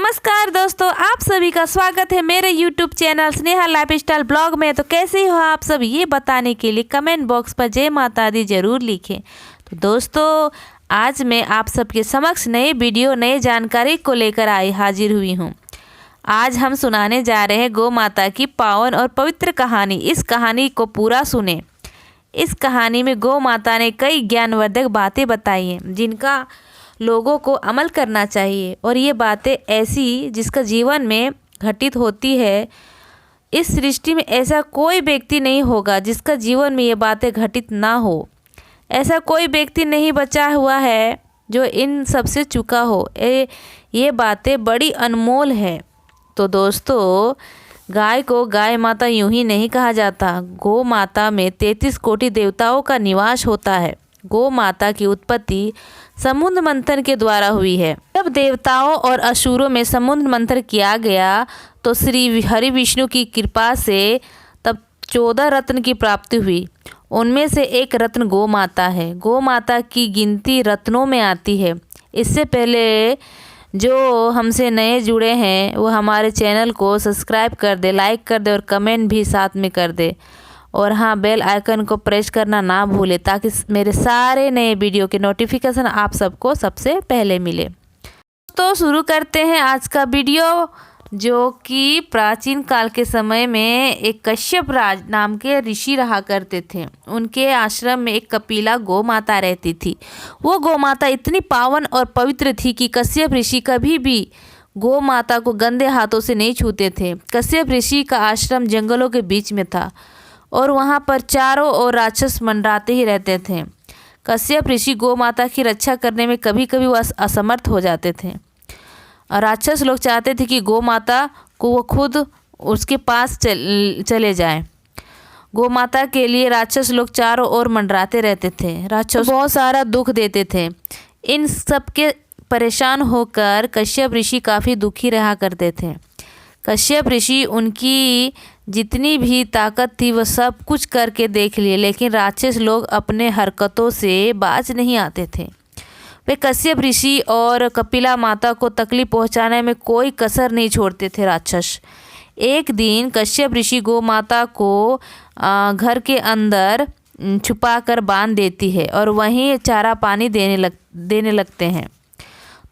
नमस्कार दोस्तों, आप सभी का स्वागत है मेरे YouTube channel Sneha lifestyle blog में। तो कैसे हो आप सब, ये बताने के लिए कमेंट बॉक्स पर जय माता दी जरूर लिखें। तो दोस्तों, आज मैं आप सबके समक्ष नए वीडियो नए जानकारी को लेकर हाजिर हुई हूँ। आज हम सुनाने जा रहे हैं गौ माता की पावन और पवित्र कहानी। इस कहानी को पूरा सुने। इस कहानी में गौ माता ने कई ज्ञानवर्धक बातें बताई हैं जिनका लोगों को अमल करना चाहिए, और ये बातें ऐसी जिसका जीवन में घटित होती है। इस सृष्टि में ऐसा कोई व्यक्ति नहीं होगा जिसका जीवन में ये बातें घटित ना हो। ऐसा कोई व्यक्ति नहीं बचा हुआ है जो इन सब से चूका हो। ये बातें बड़ी अनमोल है। तो दोस्तों, गाय को गाय माता यूं ही नहीं कहा जाता। गौ माता में 33 कोटि देवताओं का निवास होता है। गौ माता की उत्पत्ति समुद्र मंथन के द्वारा हुई है। जब देवताओं और असुरों में समुद्र मंथन किया गया तो श्री हरि विष्णु की कृपा से तब 14 रत्न की प्राप्ति हुई। उनमें से एक रत्न गौ माता है। गौ माता की गिनती रत्नों में आती है। इससे पहले जो हमसे नए जुड़े हैं वो हमारे चैनल को सब्सक्राइब कर दे, लाइक कर दे और कमेंट भी साथ में कर दे। और हाँ, बेल आइकन को प्रेस करना ना भूले ताकि मेरे सारे नए वीडियो के नोटिफिकेशन आप सबको सबसे पहले मिले। तो शुरू करते हैं आज का वीडियो, जो कि प्राचीन काल के समय में एक कश्यप राज नाम के ऋषि रहा करते थे। उनके आश्रम में एक कपिला गौ माता रहती थी। वो गौ माता इतनी पावन और पवित्र थी कि कश्यप ऋषि कभी भी गौ माता को गंदे हाथों से नहीं छूते थे। कश्यप ऋषि का आश्रम जंगलों के बीच में था और वहाँ पर चारों ओर राक्षस मंडराते ही रहते थे। कश्यप ऋषि गौ माता की रक्षा करने में कभी कभी वह असमर्थ हो जाते थे। और राक्षस लोग चाहते थे कि गौ माता को वो खुद उसके पास चले जाएं। गौ माता के लिए राक्षस लोग चारों ओर मंडराते रहते थे। राक्षस बहुत सारा दुख देते थे। इन सब के परेशान होकर कश्यप ऋषि काफ़ी दुखी रहा करते थे। कश्यप ऋषि उनकी जितनी भी ताकत थी वह सब कुछ करके देख लिए, लेकिन राक्षस लोग अपने हरकतों से बाज नहीं आते थे। वे कश्यप ऋषि और कपिला माता को तकलीफ पहुंचाने में कोई कसर नहीं छोड़ते थे राक्षस। एक दिन कश्यप ऋषि गौ माता को घर के अंदर छुपाकर बांध देती है और वहीं चारा पानी देने लगते हैं।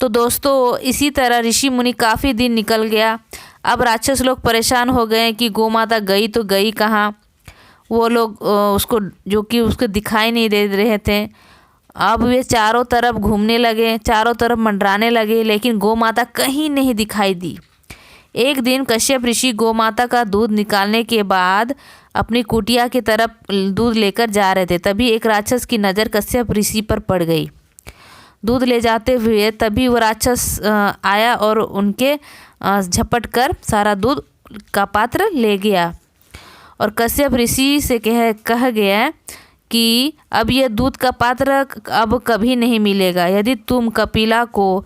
तो दोस्तों, इसी तरह ऋषि मुनि काफ़ी दिन निकल गया। अब राक्षस लोग परेशान हो गए कि गौ माता गई तो गई कहाँ। वो लोग उसको जो कि उसको दिखाई नहीं दे रहे थे। अब वे चारों तरफ घूमने लगे, चारों तरफ मंडराने लगे, लेकिन गौ माता कहीं नहीं दिखाई दी। एक दिन कश्यप ऋषि गौ माता का दूध निकालने के बाद अपनी कुटिया की तरफ दूध लेकर जा रहे थे। तभी एक राक्षस की नज़र कश्यप ऋषि पर पड़ गई। दूध ले जाते हुए तभी वो राक्षस आया और उनके झपट कर सारा दूध का पात्र ले गया। और कश्यप ऋषि से कह गया कि अब यह दूध का पात्र अब कभी नहीं मिलेगा। यदि तुम कपिला को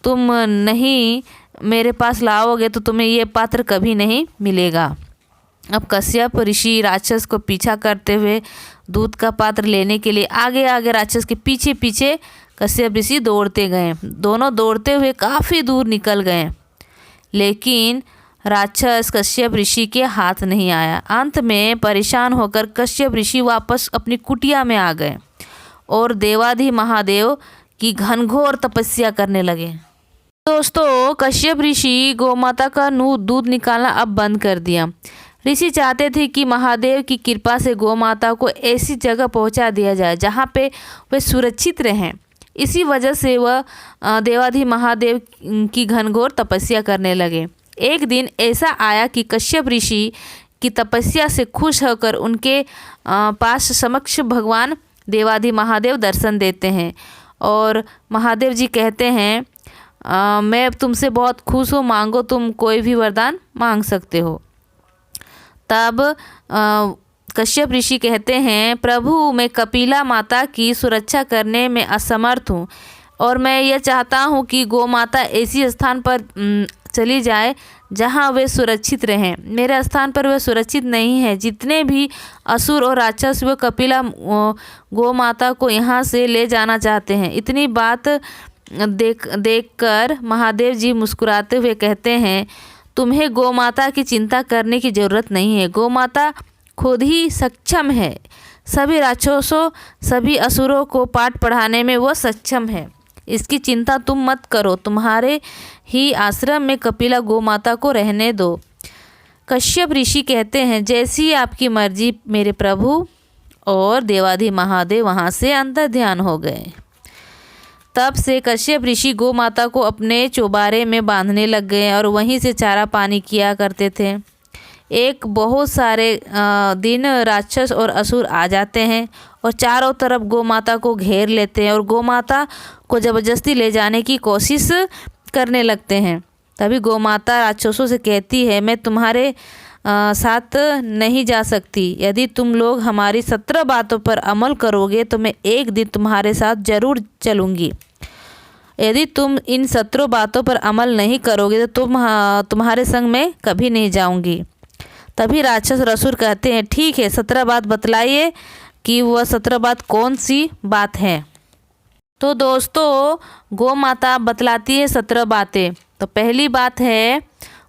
तुम नहीं मेरे पास लाओगे तो तुम्हें ये पात्र कभी नहीं मिलेगा। अब कश्यप ऋषि राक्षस को पीछा करते हुए दूध का पात्र लेने के लिए आगे आगे राक्षस के पीछे पीछे कश्यप ऋषि दौड़ते गए। दोनों दौड़ते हुए काफ़ी दूर निकल गए, लेकिन राक्षस कश्यप ऋषि के हाथ नहीं आया। अंत में परेशान होकर कश्यप ऋषि वापस अपनी कुटिया में आ गए और देवाधि महादेव की घनघोर तपस्या करने लगे। दोस्तों, कश्यप ऋषि गौ माता का दूध निकालना अब बंद कर दिया। ऋषि चाहते थे कि महादेव की कृपा से गौ माता को ऐसी जगह पहुंचा दिया जाए जहां पे वे सुरक्षित रहें। इसी वजह से वह देवाधि महादेव की घनघोर तपस्या करने लगे। एक दिन ऐसा आया कि कश्यप ऋषि की तपस्या से खुश होकर उनके पास समक्ष भगवान देवाधि महादेव दर्शन देते हैं और महादेव जी कहते हैं, मैं तुमसे बहुत खुश हूँ, मांगो, तुम कोई भी वरदान मांग सकते हो। तब कश्यप ऋषि कहते हैं, प्रभु, मैं कपिला माता की सुरक्षा करने में असमर्थ हूँ और मैं यह चाहता हूँ कि गौ माता ऐसी स्थान पर चली जाए जहाँ वे सुरक्षित रहें। मेरे स्थान पर वे सुरक्षित नहीं है। जितने भी असुर और राक्षस वे कपिला गौ माता को यहाँ से ले जाना चाहते हैं। इतनी बात देखकर महादेव जी मुस्कुराते हुए कहते हैं, तुम्हें गौ माता की चिंता करने की ज़रूरत नहीं है। गौ माता खुद ही सक्षम है। सभी राक्षसों, सभी असुरों को पाठ पढ़ाने में वो सक्षम है। इसकी चिंता तुम मत करो। तुम्हारे ही आश्रम में कपिला गौ माता को रहने दो। कश्यप ऋषि कहते हैं, जैसी आपकी मर्जी मेरे प्रभु। और देवाधि महादेव वहाँ से अंतर ध्यान हो गए। तब से कश्यप ऋषि गौ माता को अपने चौबारे में बांधने लग गए और वहीं से चारा पानी किया करते थे। एक बहुत सारे दिन राक्षस और असुर आ जाते हैं और चारों तरफ गौ माता को घेर लेते हैं और गौ माता को ज़बरदस्ती ले जाने की कोशिश करने लगते हैं। तभी गौ माता राक्षसों से कहती है, मैं तुम्हारे साथ नहीं जा सकती। यदि तुम लोग हमारी 17 बातों पर अमल करोगे तो मैं एक दिन तुम्हारे साथ ज़रूर चलूँगी। यदि तुम इन 17 बातों पर अमल नहीं करोगे तो तुम्हारे संग मैं कभी नहीं जाऊँगी। तभी राक्षस रसूर कहते हैं, ठीक है, 17 बात बतलाइए कि वह 17 बात कौन सी बात है। तो दोस्तों, गौ माता बतलाती है 17 बातें। तो पहली बात है,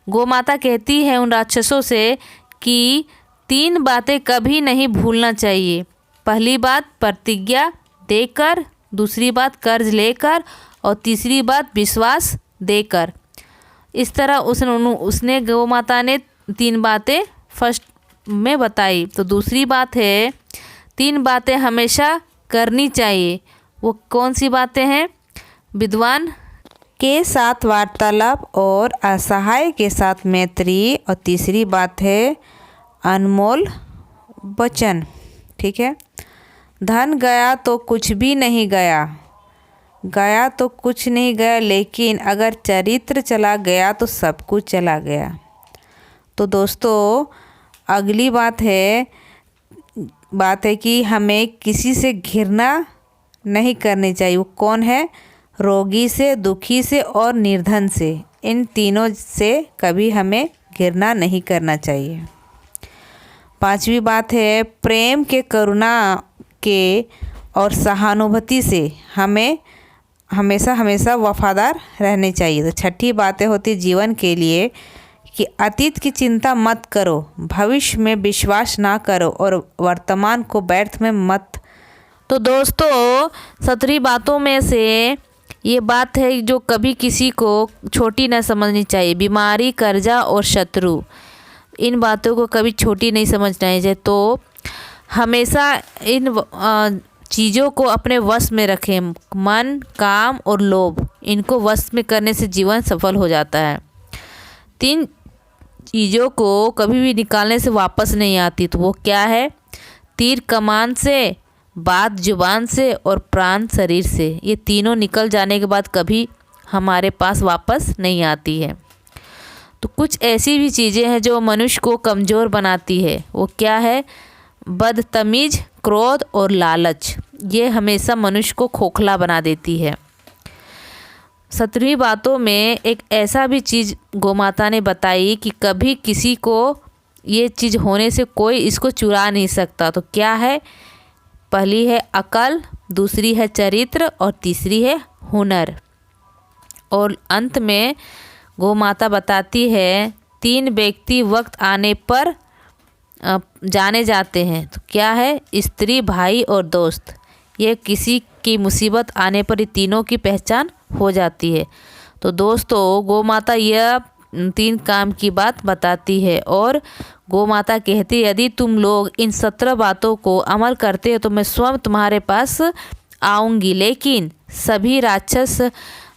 गौ माता कहती है उन राक्षसों से कि 3 बातें कभी नहीं भूलना चाहिए। पहली बात प्रतिज्ञा देकर, दूसरी बात कर्ज लेकर और तीसरी बात विश्वास देकर। इस तरह उसने गौ माता ने 3 बातें फर्स्ट में बताई। तो दूसरी बात है, 3 बातें हमेशा करनी चाहिए। वो कौन सी बातें हैं? विद्वान के साथ वार्तालाप और असहाय के साथ मैत्री। और तीसरी बात है अनमोल वचन। ठीक है, धन गया तो कुछ भी नहीं गया, गया तो कुछ नहीं गया, लेकिन अगर चरित्र चला गया तो सब कुछ चला गया। तो दोस्तों, अगली बात है कि हमें किसी से घृणा नहीं करनी चाहिए। वो कौन है? रोगी से, दुखी से और निर्धन से। इन तीनों से कभी हमें घृणा नहीं करना चाहिए। 5वीं बात है, प्रेम के, करुणा के और सहानुभूति से हमें हमेशा वफादार रहने चाहिए। तो 6ठी बातें होती जीवन के लिए कि अतीत की चिंता मत करो, भविष्य में विश्वास ना करो और वर्तमान को व्यर्थ में मत। तो दोस्तों, 17 बातों में से ये बात है जो कभी किसी को छोटी न समझनी चाहिए। बीमारी, कर्जा और शत्रु, इन बातों को कभी छोटी नहीं समझना चाहिए। तो हमेशा इन चीज़ों को अपने वश में रखें। मन, काम और लोभ, इनको वश में करने से जीवन सफल हो जाता है। 3 चीज़ों को कभी भी निकालने से वापस नहीं आती। तो वो क्या है? तीर कमान से, बात जुबान से और प्राण शरीर से। ये तीनों निकल जाने के बाद कभी हमारे पास वापस नहीं आती है। तो कुछ ऐसी भी चीज़ें हैं जो मनुष्य को कमज़ोर बनाती है। वो क्या है? बदतमीज, क्रोध और लालच, ये हमेशा मनुष्य को खोखला बना देती है। 17वीं बातों में एक ऐसा भी चीज़ गौ माता ने बताई कि कभी किसी को ये चीज़ होने से कोई इसको चुरा नहीं सकता। तो क्या है? पहली है अकल, दूसरी है चरित्र और तीसरी है हुनर। और अंत में गौ माता बताती है 3 व्यक्ति वक्त आने पर जाने जाते हैं। तो क्या है? स्त्री, भाई और दोस्त। ये किसी की मुसीबत आने पर ये तीनों की पहचान हो जाती है। तो दोस्तों, गौ माता यह 3 काम की बात बताती है और गौ माता कहती है, यदि तुम लोग इन 17 बातों को अमल करते हो तो मैं स्वयं तुम्हारे पास आऊँगी। लेकिन सभी राक्षस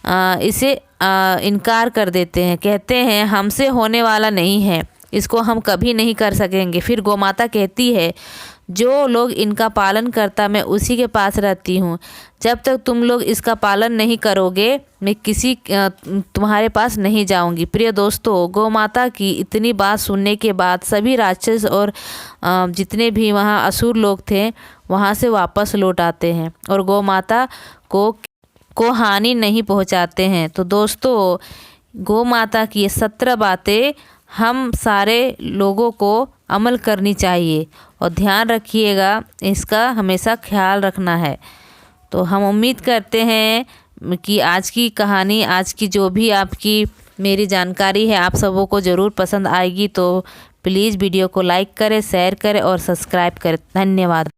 इसे इनकार कर देते हैं, कहते हैं हमसे होने वाला नहीं है, इसको हम कभी नहीं कर सकेंगे। फिर गौ माता कहती है, जो लोग इनका पालन करता मैं उसी के पास रहती हूँ। जब तक तुम लोग इसका पालन नहीं करोगे मैं किसी तुम्हारे पास नहीं जाऊँगी। प्रिय दोस्तों, गौ माता की इतनी बात सुनने के बाद सभी राक्षस और जितने भी वहाँ असुर लोग थे वहाँ से वापस लौट आते हैं और गौ माता को हानि नहीं पहुँचाते हैं। तो दोस्तों, गौ माता की ये 17 बातें हम सारे लोगों को अमल करनी चाहिए और ध्यान रखिएगा, इसका हमेशा ख्याल रखना है। तो हम उम्मीद करते हैं कि आज की कहानी, आज की जो भी आपकी मेरी जानकारी है आप सबों को ज़रूर पसंद आएगी। तो प्लीज़ वीडियो को लाइक करें, शेयर करें और सब्सक्राइब करें। धन्यवाद।